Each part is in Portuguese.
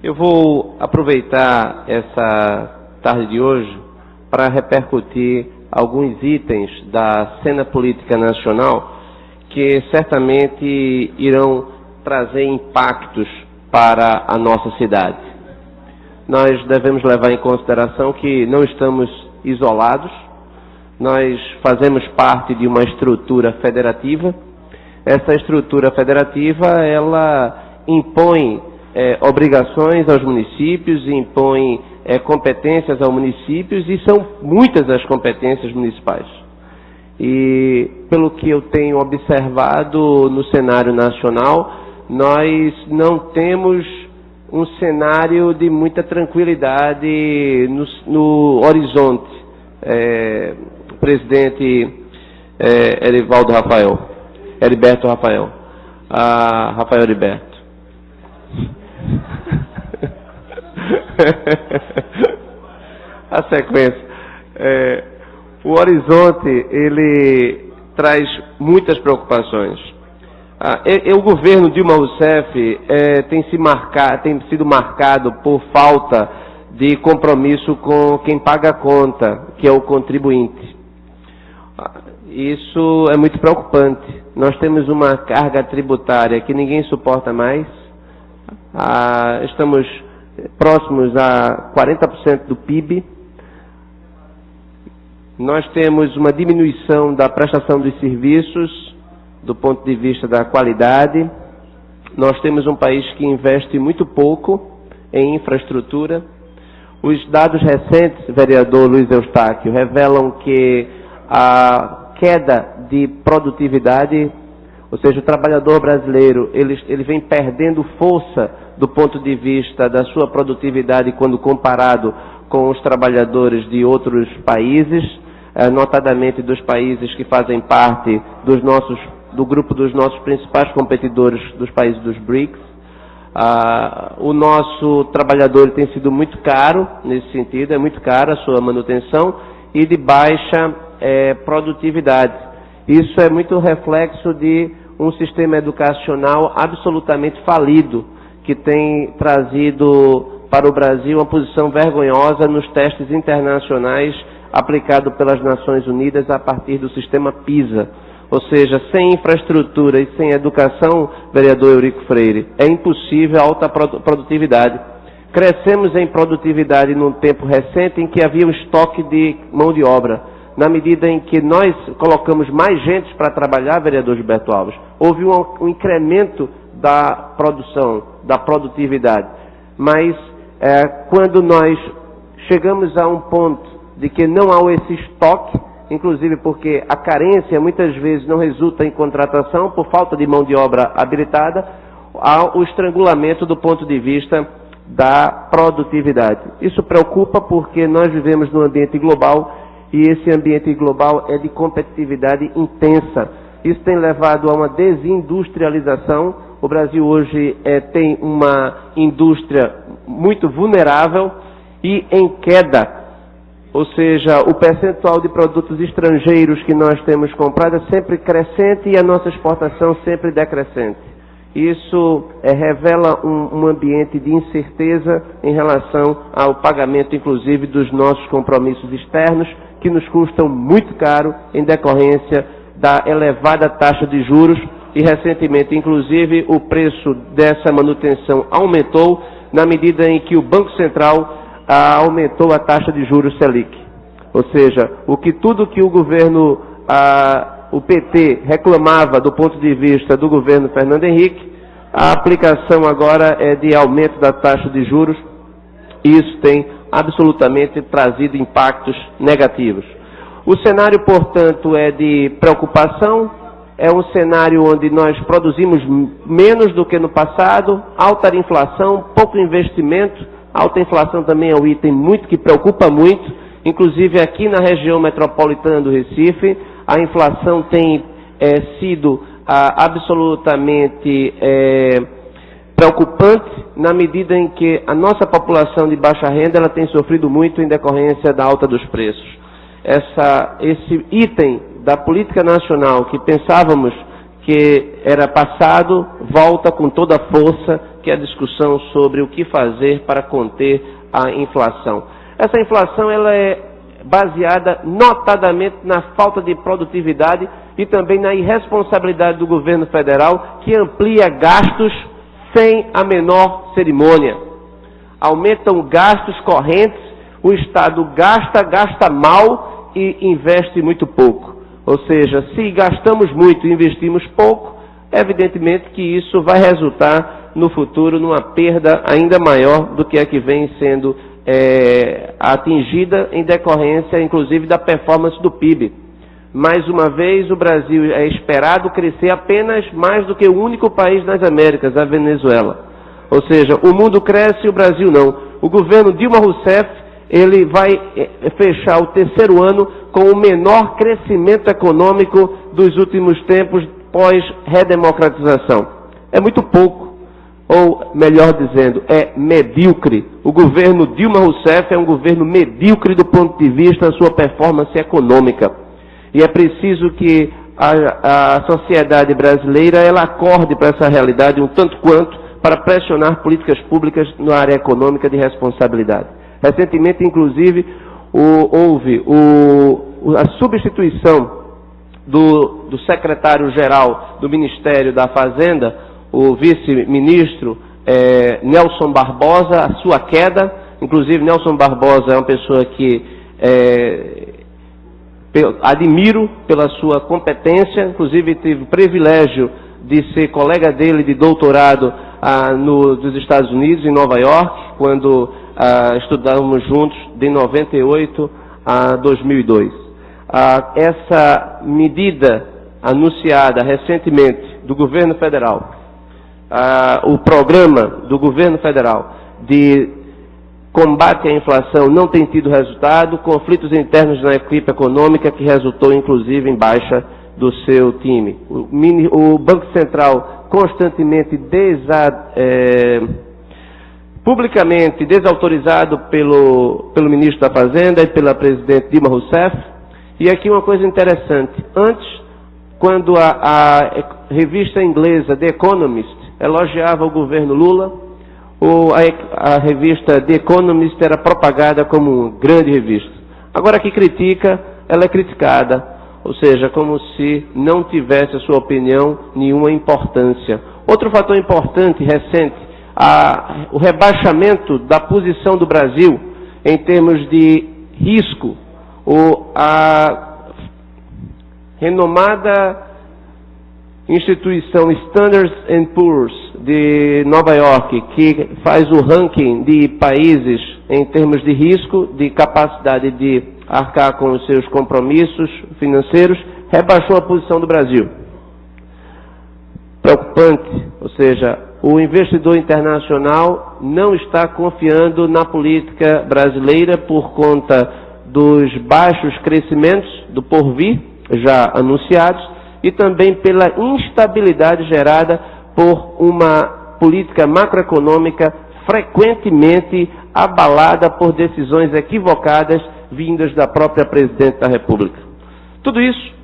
Eu vou aproveitar essa tarde de hoje para repercutir alguns itens da cena política nacional que certamente irão trazer impactos para a nossa cidade. Nós devemos levar em consideração que não estamos isolados, nós fazemos parte de uma estrutura federativa. Essa estrutura federativa, ela impõe obrigações aos municípios, impõe competências aos municípios, e são muitas as competências municipais. E pelo que eu tenho observado no cenário nacional, nós não temos um cenário de muita tranquilidade no horizonte. Presidente Heriberto Rafael. Rafael Heriberto. A sequência. O horizonte, ele traz muitas preocupações. O governo Dilma Rousseff tem sido marcado por falta de compromisso com quem paga a conta, que é o contribuinte. Isso é muito preocupante. Nós temos uma carga tributária que ninguém suporta mais. Estamos próximos a 40% do PIB. Nós temos uma diminuição da prestação dos serviços, do ponto de vista da qualidade. Nós temos um país que investe muito pouco em infraestrutura. Os dados recentes, vereador Luiz Eustáquio, revelam que a queda de produtividade, ou seja, o trabalhador brasileiro, ele vem perdendo força do ponto de vista da sua produtividade quando comparado com os trabalhadores de outros países, notadamente dos países que fazem parte do grupo dos nossos principais competidores dos países dos BRICS. O nosso trabalhador tem sido muito caro nesse sentido, é muito caro a sua manutenção e de baixa produtividade. Isso é muito reflexo de um sistema educacional absolutamente falido, que tem trazido para o Brasil uma posição vergonhosa nos testes internacionais aplicado pelas Nações Unidas a partir do sistema PISA. Ou seja, sem infraestrutura e sem educação, vereador Eurico Freire, é impossível a alta produtividade. Crescemos em produtividade num tempo recente em que havia um estoque de mão de obra. Na medida em que nós colocamos mais gente para trabalhar, vereador Gilberto Alves, houve um incremento da produção, da produtividade. Mas quando nós chegamos a um ponto de que não há esse estoque, inclusive porque a carência muitas vezes não resulta em contratação por falta de mão de obra habilitada, há o estrangulamento do ponto de vista da produtividade. Isso preocupa porque nós vivemos num ambiente global e esse ambiente global é de competitividade intensa. Isso tem levado a uma desindustrialização. O Brasil hoje tem uma indústria muito vulnerável e em queda. Ou seja, o percentual de produtos estrangeiros que nós temos comprado é sempre crescente e a nossa exportação sempre decrescente. Isso revela um ambiente de incerteza em relação ao pagamento, inclusive, dos nossos compromissos externos, que nos custam muito caro em decorrência da elevada taxa de juros e, recentemente, inclusive, o preço dessa manutenção aumentou na medida em que o Banco Central aumentou a taxa de juros Selic. Ou seja, tudo que o governo, o PT, reclamava do ponto de vista do governo Fernando Henrique, a aplicação agora é de aumento da taxa de juros, e isso tem absolutamente trazido impactos negativos. O cenário, portanto, é de preocupação, é um cenário onde nós produzimos menos do que no passado, alta inflação, pouco investimento. A alta inflação também é um item que preocupa muito, inclusive aqui na região metropolitana do Recife, a inflação tem sido absolutamente preocupante na medida em que a nossa população de baixa renda ela tem sofrido muito em decorrência da alta dos preços. Esse item da política nacional que pensávamos que era passado volta com toda a força, que é a discussão sobre o que fazer para conter a inflação. Essa inflação ela é baseada notadamente na falta de produtividade e também na irresponsabilidade do governo federal, que amplia gastos sem a menor cerimônia. Aumentam gastos correntes, o Estado gasta mal e investe muito pouco. Ou seja, se gastamos muito e investimos pouco, evidentemente que isso vai resultar no futuro numa perda ainda maior do que a que vem sendo atingida em decorrência, inclusive, da performance do PIB. Mais uma vez, o Brasil é esperado crescer apenas mais do que o único país nas Américas, a Venezuela. Ou seja, o mundo cresce e o Brasil não. O governo Dilma Rousseff, ele vai fechar o terceiro ano com o menor crescimento econômico dos últimos tempos pós-redemocratização. É muito pouco. Ou, melhor dizendo, é medíocre. O governo Dilma Rousseff é um governo medíocre do ponto de vista da sua performance econômica. E é preciso que a sociedade brasileira ela acorde para essa realidade um tanto quanto para pressionar políticas públicas na área econômica de responsabilidade. Recentemente, inclusive, houve a substituição do secretário-geral do Ministério da Fazenda, o vice-ministro Nelson Barbosa, a sua queda. Inclusive, Nelson Barbosa é uma pessoa que admiro pela sua competência, inclusive tive o privilégio de ser colega dele de doutorado dos Estados Unidos, em Nova York, quando estudávamos juntos de 98 a 2002. Essa medida anunciada recentemente do governo federal, o programa do governo federal de combate à inflação não tem tido resultado, conflitos internos na equipe econômica que resultou inclusive em baixa do seu time. O Banco Central constantemente publicamente desautorizado pelo ministro da Fazenda e pela presidente Dilma Rousseff. E aqui uma coisa interessante. Antes, quando a revista inglesa The Economist elogiava o governo Lula, a revista The Economist era propagada como uma grande revista. Agora que critica, ela é criticada, ou seja, como se não tivesse a sua opinião nenhuma importância. Outro fator importante, recente, o rebaixamento da posição do Brasil em termos de risco, a renomada instituição Standard & Poor's de Nova York, que faz o ranking de países em termos de risco, de capacidade de arcar com os seus compromissos financeiros, rebaixou a posição do Brasil. Preocupante, ou seja, o investidor internacional não está confiando na política brasileira por conta dos baixos crescimentos do porvir, já anunciados, e também pela instabilidade gerada por uma política macroeconômica frequentemente abalada por decisões equivocadas vindas da própria Presidente da República. Tudo isso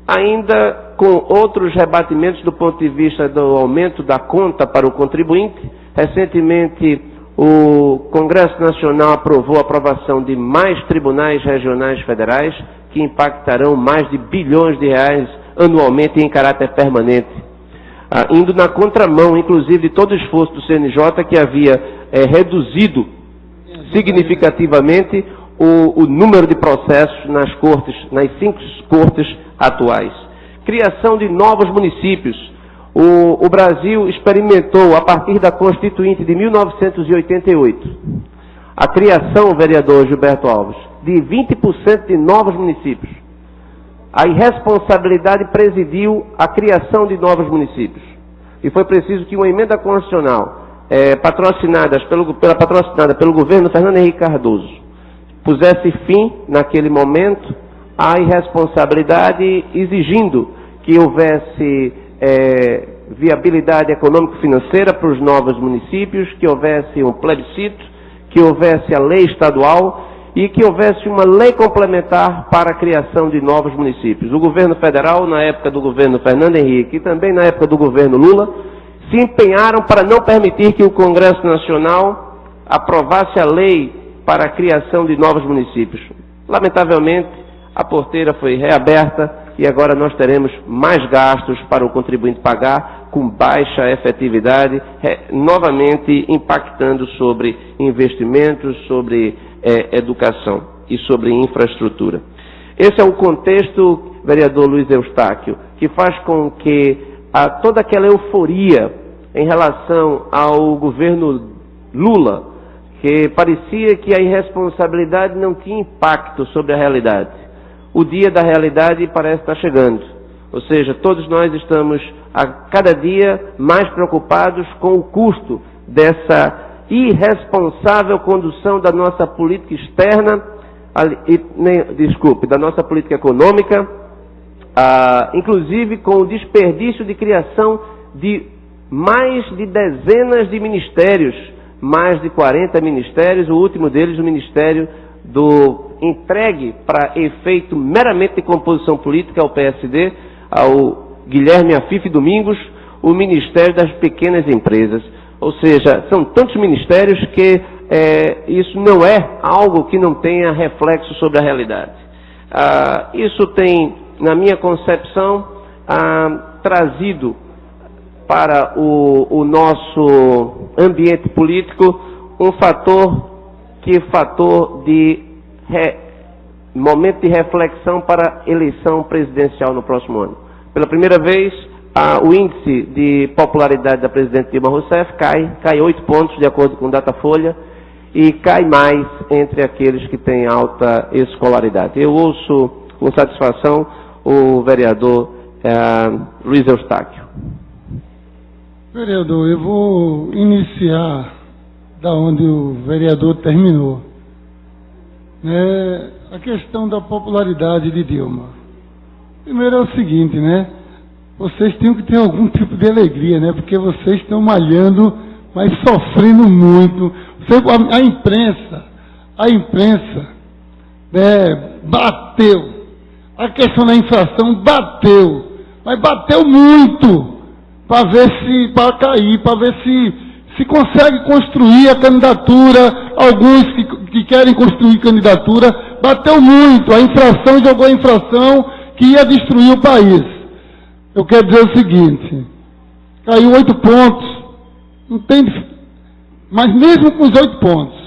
ainda com outros rebatimentos do ponto de vista do aumento da conta para o contribuinte. Recentemente, o Congresso Nacional aprovou a aprovação de mais tribunais regionais federais, que impactarão mais de bilhões de reais anualmente em caráter permanente, indo na contramão, inclusive, de todo o esforço do CNJ, que havia reduzido significativamente o número de processos nas 5 cortes atuais. Criação de novos municípios. O Brasil experimentou, a partir da Constituinte de 1988, a criação, vereador Gilberto Alves, de 20% de novos municípios. A irresponsabilidade presidiu a criação de novos municípios. E foi preciso que uma emenda constitucional, patrocinada pelo governo Fernando Henrique Cardoso, pusesse fim, naquele momento, à irresponsabilidade, exigindo que houvesse viabilidade econômico-financeira para os novos municípios, que houvesse um plebiscito, que houvesse a lei estadual e que houvesse uma lei complementar para a criação de novos municípios. O governo federal, na época do governo Fernando Henrique e também na época do governo Lula, se empenharam para não permitir que o Congresso Nacional aprovasse a lei para a criação de novos municípios. Lamentavelmente, a porteira foi reaberta e agora nós teremos mais gastos para o contribuinte pagar, com baixa efetividade, novamente impactando sobre investimentos, sobre educação e sobre infraestrutura. Esse é o contexto, vereador Luiz Eustáquio, que faz com que toda aquela euforia em relação ao governo Lula, que parecia que a irresponsabilidade não tinha impacto sobre a realidade. O dia da realidade parece estar chegando. Ou seja, todos nós estamos a cada dia mais preocupados com o custo dessa irresponsável condução da nossa política externa, da nossa política econômica, inclusive com o desperdício de criação de mais de dezenas de ministérios, mais de 40 ministérios, o último deles o Ministério entregue para efeito meramente de composição política ao PSD, ao Guilherme Afife Domingos, o Ministério das Pequenas Empresas. Ou seja, são tantos ministérios que isso não é algo que não tenha reflexo sobre a realidade. Isso tem, na minha concepção, trazido para o nosso ambiente político um fator de momento de reflexão para a eleição presidencial no próximo ano. Pela primeira vez, o índice de popularidade da presidente Dilma Rousseff cai 8 pontos, de acordo com o Datafolha, e cai mais entre aqueles que têm alta escolaridade. Eu ouço com satisfação o vereador Luiz Eustáquio. Vereador, eu vou iniciar da onde o vereador terminou. A questão da popularidade de Dilma. Primeiro é o seguinte, vocês têm que ter algum tipo de alegria, porque vocês estão malhando, mas sofrendo muito. A imprensa, bateu. A questão da inflação bateu, mas bateu muito para cair, para ver se consegue construir a candidatura. Alguns que querem construir candidatura, bateu muito. A inflação jogou a inflação que ia destruir o país. Eu quero dizer o seguinte, caiu 8 pontos, não tem, mas mesmo com os 8 pontos,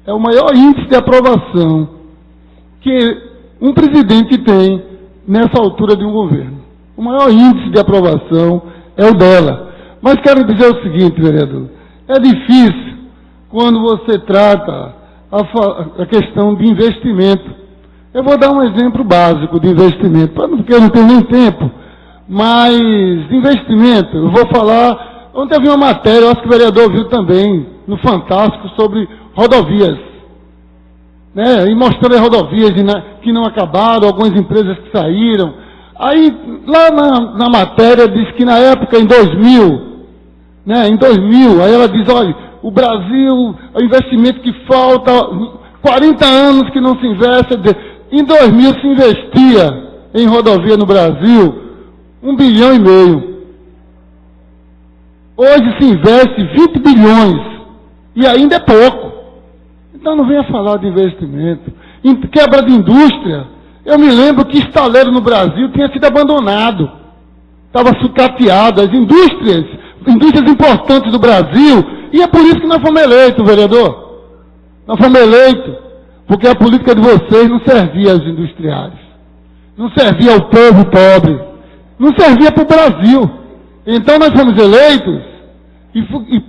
é o maior índice de aprovação que um presidente tem nessa altura de um governo. O maior índice de aprovação é o dela. Mas quero dizer o seguinte, vereador, é difícil quando você trata a questão de investimento. Eu vou dar um exemplo básico de investimento, porque eu não tenho nem tempo, mas investimento, eu vou falar, ontem eu vi uma matéria, eu acho que o vereador viu também, no Fantástico, sobre rodovias, e mostrando as rodovias que não acabaram, algumas empresas que saíram. Aí, lá na matéria, diz que na época, em 2000, aí ela diz, olha, o Brasil, o investimento que falta, 40 anos que não se investe, em 2000 se investia em rodovia no Brasil, 1,5 bilhão. Hoje se investe 20 bilhões, e ainda é pouco. Então não venha falar de investimento. Em quebra de indústria, eu me lembro que estaleiro no Brasil tinha sido abandonado, estava sucateado, as indústrias importantes do Brasil, e é por isso que nós fomos eleitos, vereador. Nós fomos eleitos, porque a política de vocês não servia aos industriais, não servia ao povo pobre, não servia para o Brasil. Então nós fomos eleitos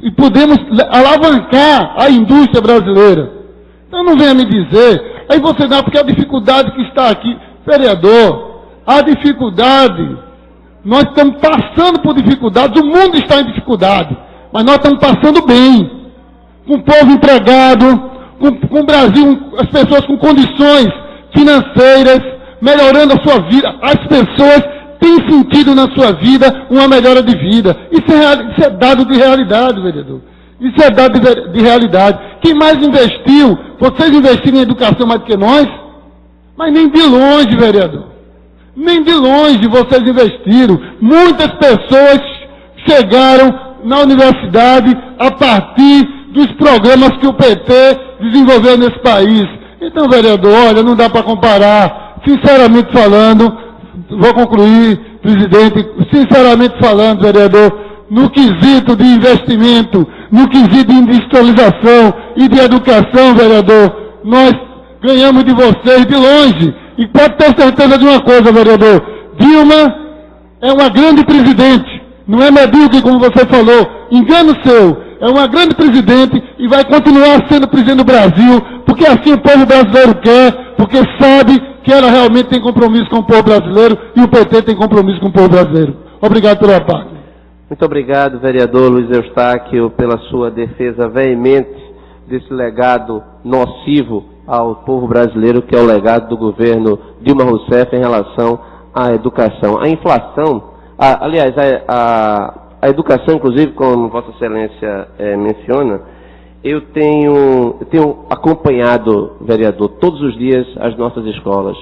e pudemos alavancar a indústria brasileira. Então não venha me dizer, aí você não, porque a dificuldade que está aqui, vereador, a dificuldade, nós estamos passando por dificuldades, o mundo está em dificuldade, mas nós estamos passando bem, com o povo empregado, com o Brasil, as pessoas com condições financeiras, melhorando a sua vida, as pessoas têm sentido na sua vida uma melhora de vida. Isso é dado de realidade, vereador. Isso é dado de realidade. Quem mais investiu? Vocês investiram em educação mais do que nós? Mas nem de longe, vereador. Nem de longe vocês investiram. Muitas pessoas chegaram na universidade a partir dos programas que o PT desenvolveu nesse país. Então, vereador, olha, não dá para comparar. Sinceramente falando, vou concluir, presidente, sinceramente falando, vereador, no quesito de investimento, no quesito de industrialização e de educação, vereador, nós ganhamos de vocês de longe. E pode ter certeza de uma coisa, vereador, Dilma é uma grande presidente, não é medíocre como você falou, engano seu, é uma grande presidente e vai continuar sendo presidente do Brasil, porque assim o povo brasileiro quer, porque sabe que ela realmente tem compromisso com o povo brasileiro e o PT tem compromisso com o povo brasileiro. Obrigado pela parte. Muito obrigado, vereador Luiz Eustáquio, pela sua defesa veemente desse legado nocivo ao povo brasileiro, que é o legado do governo Dilma Rousseff em relação à educação. A inflação, aliás, a educação, inclusive, como Vossa Excelência menciona, eu tenho acompanhado, vereador, todos os dias as nossas escolas.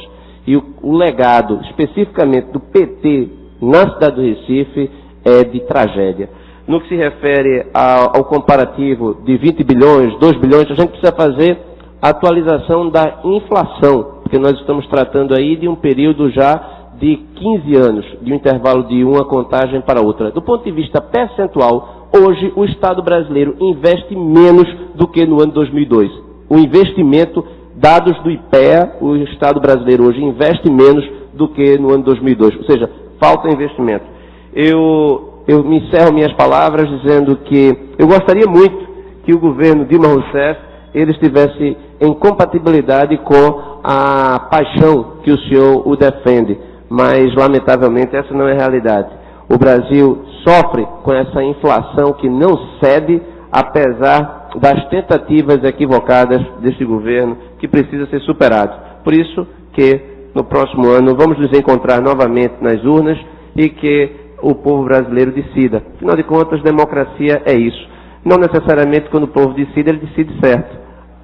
E o legado, especificamente do PT na cidade do Recife, é de tragédia. No que se refere ao comparativo de 20 bilhões, 2 bilhões, a gente precisa fazer a atualização da inflação, porque nós estamos tratando aí de um período já de 15 anos, de um intervalo de uma contagem para outra. Do ponto de vista percentual, hoje o Estado brasileiro investe menos do que no ano 2002. O investimento, dados do IPEA, o Estado brasileiro hoje investe menos do que no ano 2002, ou seja, falta investimento. Eu me encerro minhas palavras dizendo que eu gostaria muito que o governo Dilma Rousseff ele estivesse em compatibilidade com a paixão que o senhor o defende, mas lamentavelmente essa não é a realidade. O Brasil sofre com essa inflação que não cede, apesar das tentativas equivocadas desse governo, que precisa ser superado. Por isso que no próximo ano vamos nos encontrar novamente nas urnas e que o povo brasileiro decida. Afinal de contas, democracia é isso. Não necessariamente quando o povo decide, ele decide certo.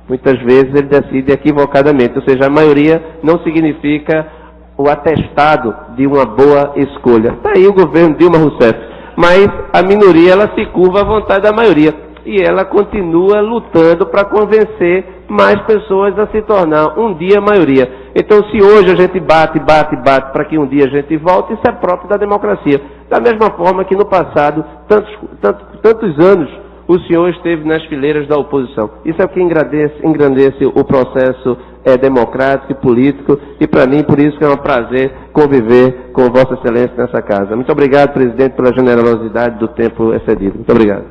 Muitas vezes ele decide equivocadamente. Ou seja, a maioria não significa o atestado de uma boa escolha. Está aí o governo Dilma Rousseff. Mas a minoria, ela se curva à vontade da maioria. E ela continua lutando para convencer mais pessoas a se tornar um dia maioria. Então, se hoje a gente bate para que um dia a gente volte, isso é próprio da democracia. Da mesma forma que no passado, tantos anos, o senhor esteve nas fileiras da oposição. Isso é o que engrandece o processo democrático e político, e para mim, por isso que é um prazer conviver com Vossa Excelência nessa casa. Muito obrigado, presidente, pela generosidade do tempo excedido. Muito obrigado.